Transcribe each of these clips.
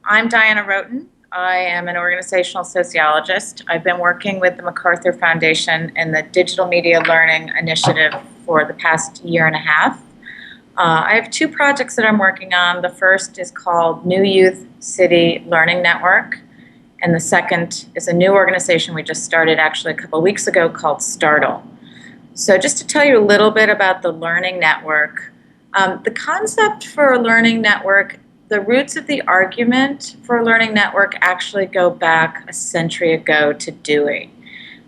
I'm Diana Rhoten. I am an organizational sociologist. I've been working with the MacArthur Foundation and the Digital Media Learning Initiative for the past year and a half. I have two projects that I'm working on. The first is called New Youth City Learning Network, and the second is a new organization we just started actually a couple of weeks ago called Startle. So just to tell you a little bit about the Learning Network, the concept for a learning network, the roots of the argument for a learning network actually go back a century ago to Dewey.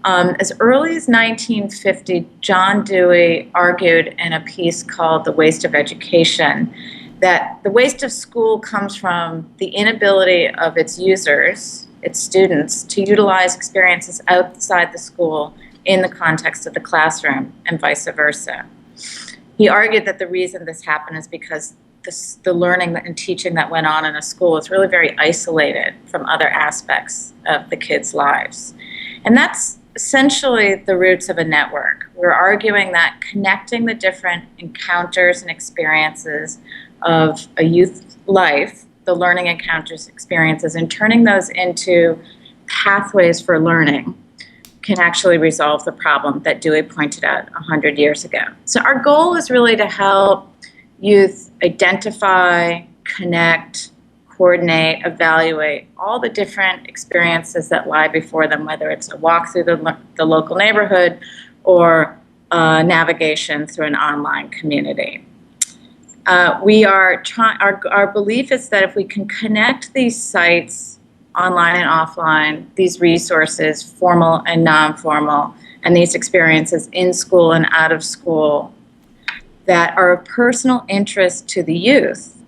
As early as 1950, John Dewey argued in a piece called The Waste of Education that the waste of school comes from the inability of its users, its students, to utilize experiences outside the school in the context of the classroom and vice versa. He argued that the reason this happened is because the learning and teaching that went on in a school is really very isolated from other aspects of the kids' lives. And that's essentially the roots of a network. We're arguing that connecting the different encounters and experiences of a youth life, the learning encounters, experiences, and turning those into pathways for learning can actually resolve the problem that Dewey pointed out 100 years ago. So our goal is really to help youth identify, connect, coordinate, evaluate all the different experiences that lie before them, whether it's a walk through the local neighborhood or navigation through an online community. Our belief is that if we can connect these sites, online and offline, these resources, formal and non-formal, and these experiences in school and out of school, that are of personal interest to the youth,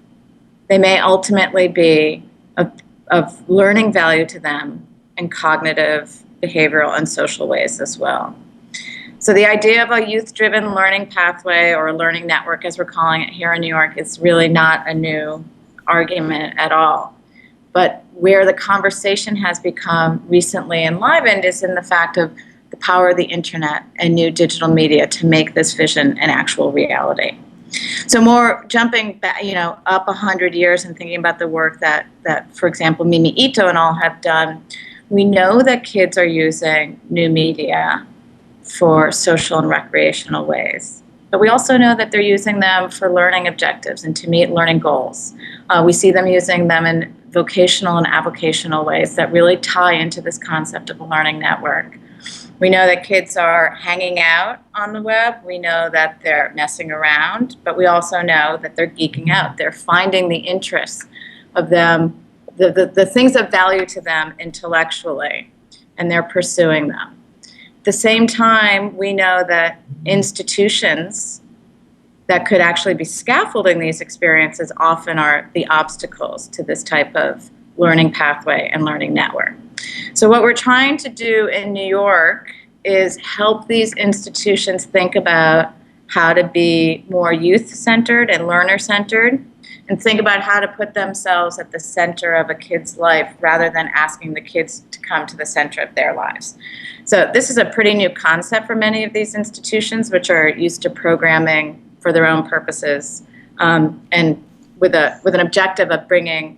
they may ultimately be of learning value to them in cognitive, behavioral, and social ways as well. So the idea of a youth-driven learning pathway, or a learning network as we're calling it here in New York, is really not a new argument at all. But where the conversation has become recently enlivened is in the fact of the power of the internet and new digital media to make this vision an actual reality. So more jumping back, up 100 years and thinking about the work that, for example, Mimi Ito and all have done, we know that kids are using new media for social and recreational ways. But we also know that they're using them for learning objectives and to meet learning goals. We see them using them in vocational and avocational ways that really tie into this concept of a learning network. We know that kids are hanging out on the web. We know that they're messing around, but we also know that they're geeking out. They're finding the interests of them, the things of value to them intellectually, and they're pursuing them. At the same time, we know that institutions that could actually be scaffolding these experiences often are the obstacles to this type of learning pathway and learning network. So what we're trying to do in New York is help these institutions think about how to be more youth-centered and learner-centered, and think about how to put themselves at the center of a kid's life rather than asking the kids to come to the center of their lives. So this is a pretty new concept for many of these institutions, which are used to programming for their own purposes, and with an objective of bringing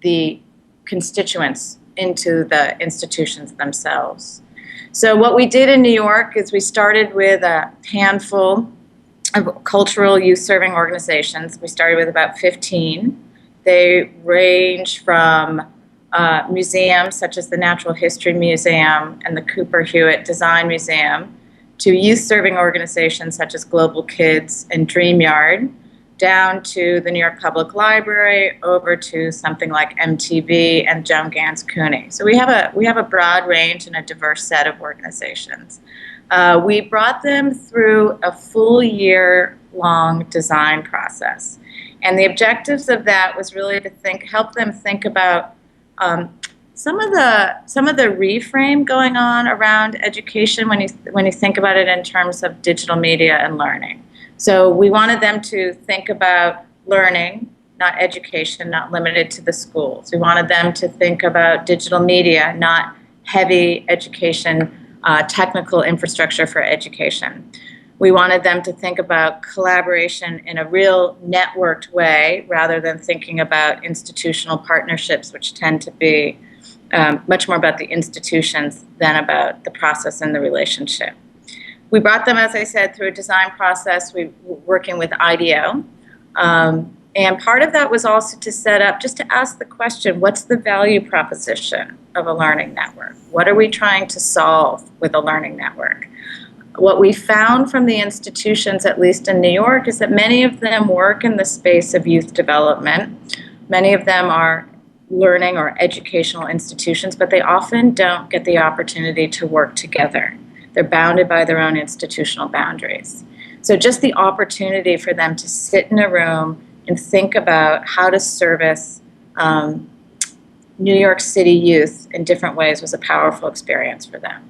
the constituents into the institutions themselves. So what we did in New York is we started with a handful of cultural youth-serving organizations. We started with about 15. They range from museums such as the Natural History Museum and the Cooper Hewitt Design Museum, to youth-serving organizations such as Global Kids and Dream Yard, down to the New York Public Library, over to something like MTV and Joan Gans Cooney. So we have a broad range and a diverse set of organizations. We brought them through a full year-long design process, and the objectives of that was really to help them think about some of the reframe going on around education when you think about it in terms of digital media and learning. So we wanted them to think about learning, not education, not limited to the schools. We wanted them to think about digital media, not heavy education, technical infrastructure for education. We wanted them to think about collaboration in a real networked way rather than thinking about institutional partnerships, which tend to be much more about the institutions than about the process and the relationship. We brought them, as I said, through a design process. We were working with IDEO. And part of that was also to set up, just to ask the question, what's the value proposition of a learning network? What are we trying to solve with a learning network? What we found from the institutions, at least in New York, is that many of them work in the space of youth development. Many of them are learning or educational institutions, but they often don't get the opportunity to work together. They're bounded by their own institutional boundaries. So just the opportunity for them to sit in a room and think about how to service New York City youth in different ways was a powerful experience for them.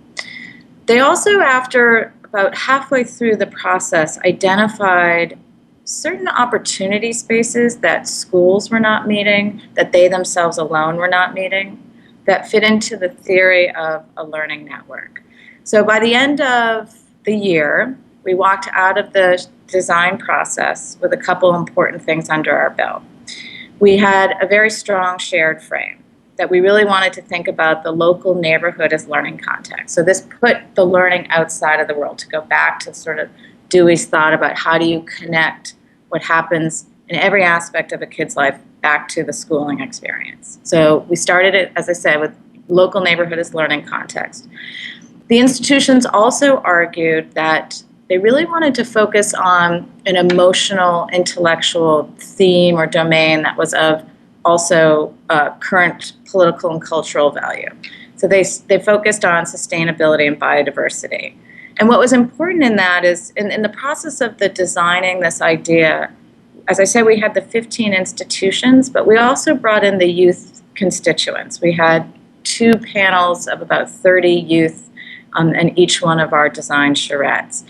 They also, after about halfway through the process, identified certain opportunity spaces that schools were not meeting, that they themselves alone were not meeting, that fit into the theory of a learning network. So by the end of the year, we walked out of the design process with a couple important things under our belt. We had a very strong shared frame that we really wanted to think about the local neighborhood as learning context. So this put the learning outside of the world, to go back to sort of Dewey's thought about how do you connect what happens in every aspect of a kid's life back to the schooling experience. So we started it, as I said, with local neighborhood as learning context. The institutions also argued that they really wanted to focus on an emotional, intellectual theme or domain that was of also current political and cultural value. So they focused on sustainability and biodiversity. And what was important in that is, in the process of the designing this idea, as I said, we had the 15 institutions, but we also brought in the youth constituents. We had 2 panels of about 30 youth in each one of our design charrettes.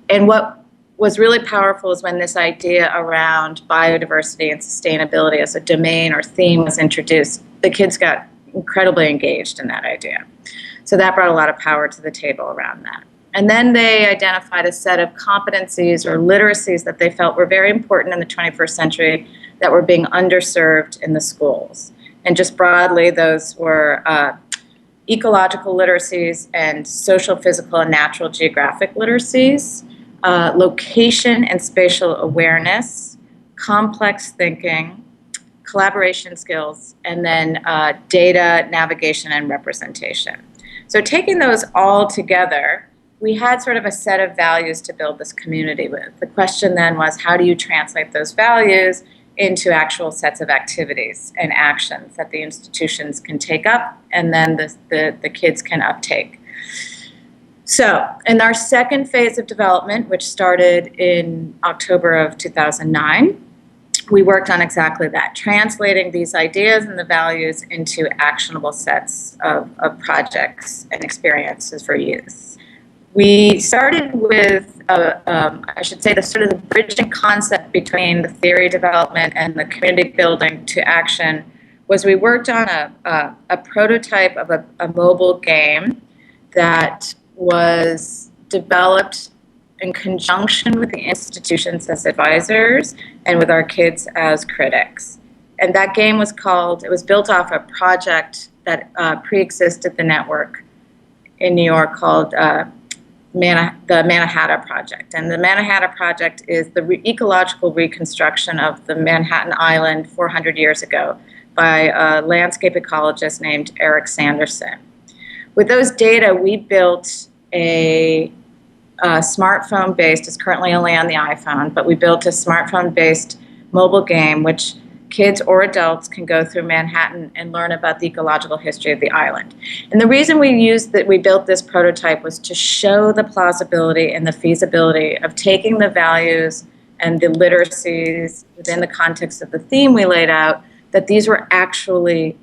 And what was really powerful is when this idea around biodiversity and sustainability as a domain or theme was introduced, the kids got incredibly engaged in that idea. So that brought a lot of power to the table around that. And then they identified a set of competencies or literacies that they felt were very important in the 21st century that were being underserved in the schools. And just broadly, those were ecological literacies and social, physical, and natural geographic literacies, location and spatial awareness, complex thinking, collaboration skills, and then data navigation and representation. So taking those all together, we had sort of a set of values to build this community with. The question then was, how do you translate those values into actual sets of activities and actions that the institutions can take up and then the kids can uptake? So in our second phase of development, which started in October of 2009, we worked on exactly that, translating these ideas and the values into actionable sets of projects and experiences for youth. We started with, I should say, the sort of the bridging concept between the theory development and the community building to action was we worked on a prototype of a mobile game that was developed in conjunction with the institutions as advisors and with our kids as critics. And that game was built off a project that pre-existed the network in New York called the Manhattan Project. And the Manhattan Project is the ecological reconstruction of the Manhattan Island 400 years ago by a landscape ecologist named Eric Sanderson. With those data, we built a smartphone-based, it's currently only on the iPhone, but we built a smartphone-based mobile game which kids or adults can go through Manhattan and learn about the ecological history of the island. And the reason we built this prototype was to show the plausibility and the feasibility of taking the values and the literacies within the context of the theme we laid out, that these were actually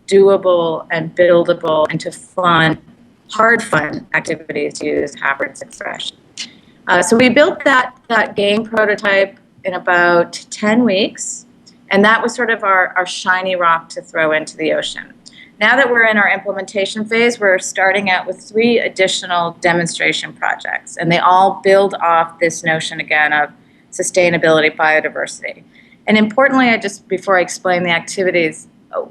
doable and buildable into fun, hard fun activities, to use Havertz's expression. So we built that game prototype in about 10 weeks. And that was sort of our shiny rock to throw into the ocean. Now that we're in our implementation phase, we're starting out with 3 additional demonstration projects, and they all build off this notion again of sustainability, biodiversity. And importantly, before I explain the activities,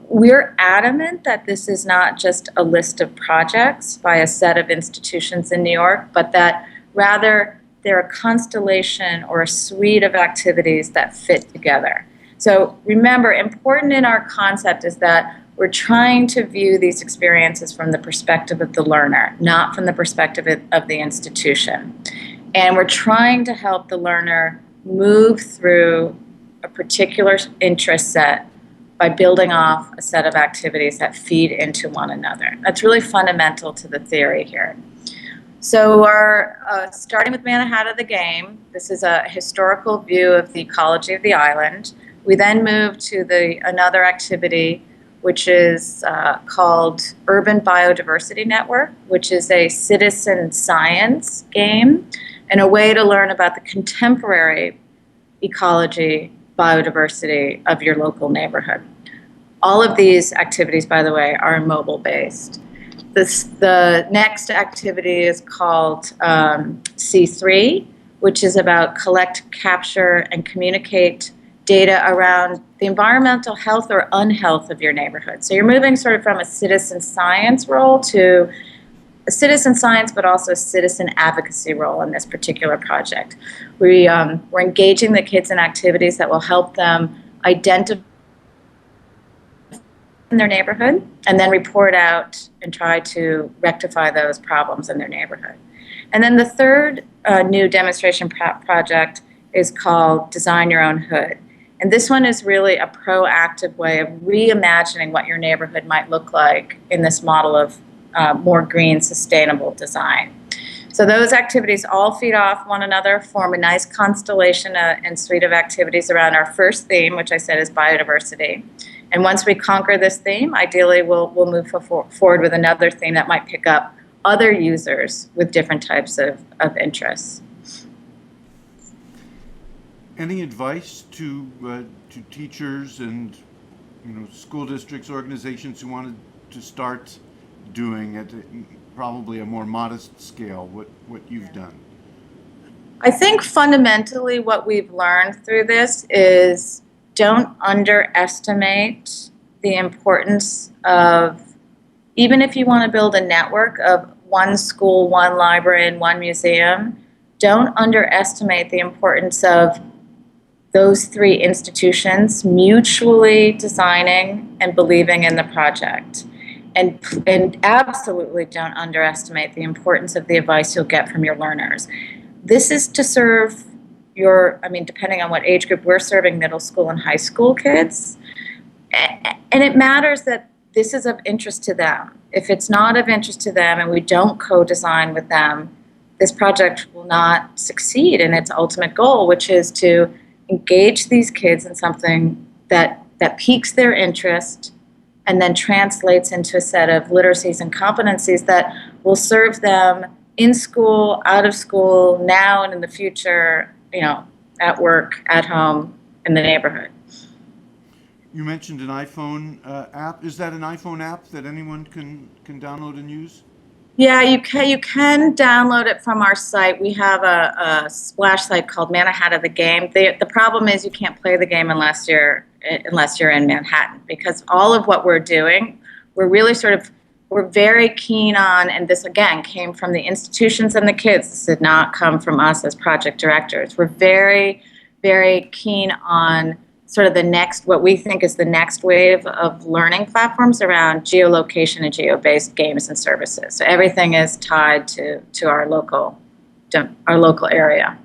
we're adamant that this is not just a list of projects by a set of institutions in New York, but that rather they're a constellation or a suite of activities that fit together. So remember, important in our concept is that we're trying to view these experiences from the perspective of the learner, not from the perspective of the institution. And we're trying to help the learner move through a particular interest set by building off a set of activities that feed into one another. That's really fundamental to the theory here. So our starting with Manhattan the Game, this is a historical view of the ecology of the island. We then move to another activity, which is called Urban Biodiversity Network, which is a citizen science game and a way to learn about the contemporary ecology, biodiversity of your local neighborhood. All of these activities, by the way, are mobile-based. The next activity is called C3, which is about collect, capture, and communicate data around the environmental health or unhealth of your neighborhood. So you're moving sort of from a citizen science role to a citizen science, but also a citizen advocacy role in this particular project. We're engaging the kids in activities that will help them identify in their neighborhood and then report out and try to rectify those problems in their neighborhood. And then the third new demonstration project is called Design Your Own Hood. And this one is really a proactive way of reimagining what your neighborhood might look like in this model of more green, sustainable design. So those activities all feed off one another, form a nice constellation and suite of activities around our first theme, which I said is biodiversity. And once we conquer this theme, ideally we'll move forward with another theme that might pick up other users with different types of interests. Any advice to teachers and school districts, organizations who wanted to start doing at probably a more modest scale what you've done? I think fundamentally what we've learned through this is don't underestimate the importance of, even if you want to build a network of one school, one library, and one museum, don't underestimate the importance of those 3 institutions mutually designing and believing in the project. And absolutely don't underestimate the importance of the advice you'll get from your learners. This is to serve depending on what age group we're serving, middle school and high school kids. And it matters that this is of interest to them. If it's not of interest to them and we don't co-design with them, this project will not succeed in its ultimate goal, which is to engage these kids in something that piques their interest and then translates into a set of literacies and competencies that will serve them in school, out of school, now and in the future, at work, at home, in the neighborhood. You mentioned an iPhone app. Is that an iPhone app that anyone can download and use? Yeah, you can download it from our site. We have a splash site called Manhattan the Game. The problem is you can't play the game unless you're in Manhattan, because all of what we're doing, we're very keen on, and this again came from the institutions and the kids. This did not come from us as project directors. We're very, very keen on sort of what we think is the next wave of learning platforms around geolocation and geo-based games and services. So everything is tied to our local area.